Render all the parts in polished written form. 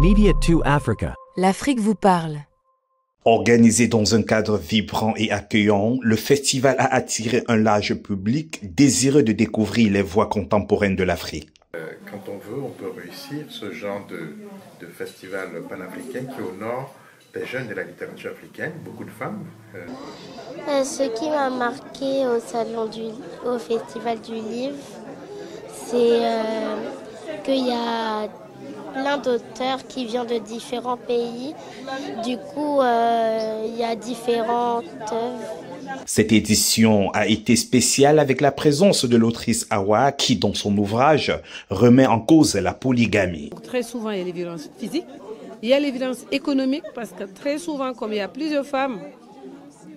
Media 2 Africa. L'Afrique vous parle. Organisé dans un cadre vibrant et accueillant, le festival a attiré un large public désireux de découvrir les voix contemporaines de l'Afrique. Quand on veut, on peut réussir ce genre de festival panafricain qui honore des jeunes de la littérature africaine, beaucoup de femmes. Ce qui m'a marqué au Festival du Livre, c'est qu'il y a plein d'auteurs qui viennent de différents pays. Du coup, il y a différentes œuvres. Cette édition a été spéciale avec la présence de l'autrice Awa qui, dans son ouvrage, remet en cause la polygamie. Très souvent, il y a les violences physiques, il y a les violences économiques parce que très souvent, comme il y a plusieurs femmes,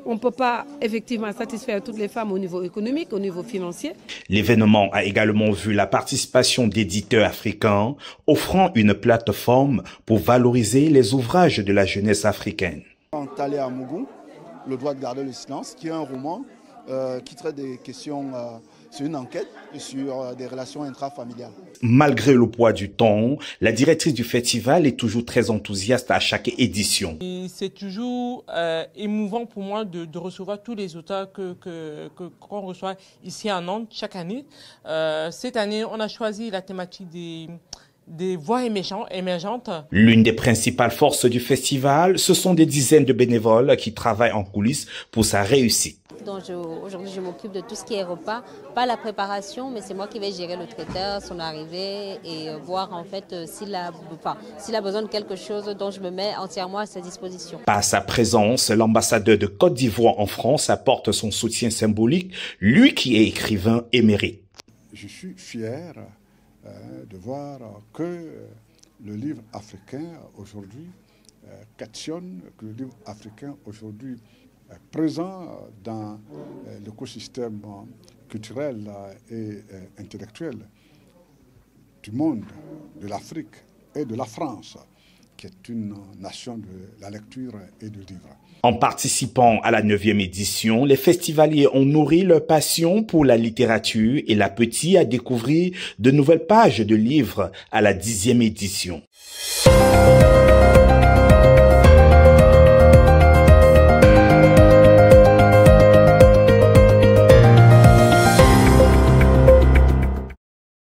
on ne peut pas effectivement satisfaire toutes les femmes au niveau économique, au niveau financier. L'événement a également vu la participation d'éditeurs africains offrant une plateforme pour valoriser les ouvrages de la jeunesse africaine. Talé à Mougou, Le droit de garder le silence, qui est un roman qui traite des questions, sur une enquête sur des relations intrafamiliales. Malgré le poids du temps, la directrice du festival est toujours très enthousiaste à chaque édition. C'est toujours émouvant pour moi de recevoir tous les auteurs qu'on reçoit ici à Nantes chaque année. Cette année, on a choisi la thématique des voix émergentes. L'une des principales forces du festival, ce sont des dizaines de bénévoles qui travaillent en coulisses pour sa réussite. Aujourd'hui, je m'occupe de tout ce qui est repas, pas la préparation, mais c'est moi qui vais gérer le traiteur, son arrivée et voir en fait s'il a besoin de quelque chose dont je me mets entièrement à sa disposition. Par sa présence, l'ambassadeur de Côte d'Ivoire en France apporte son soutien symbolique, lui qui est écrivain émérite. Je suis fier de voir que le livre africain aujourd'hui questionne, que le livre africain aujourd'hui présent dans l'écosystème culturel et intellectuel du monde, de l'Afrique et de la France, qui est une nation de la lecture et du livre. En participant à la 9e édition, les festivaliers ont nourri leur passion pour la littérature et l'appétit à découvrir de nouvelles pages de livres à la 10e édition.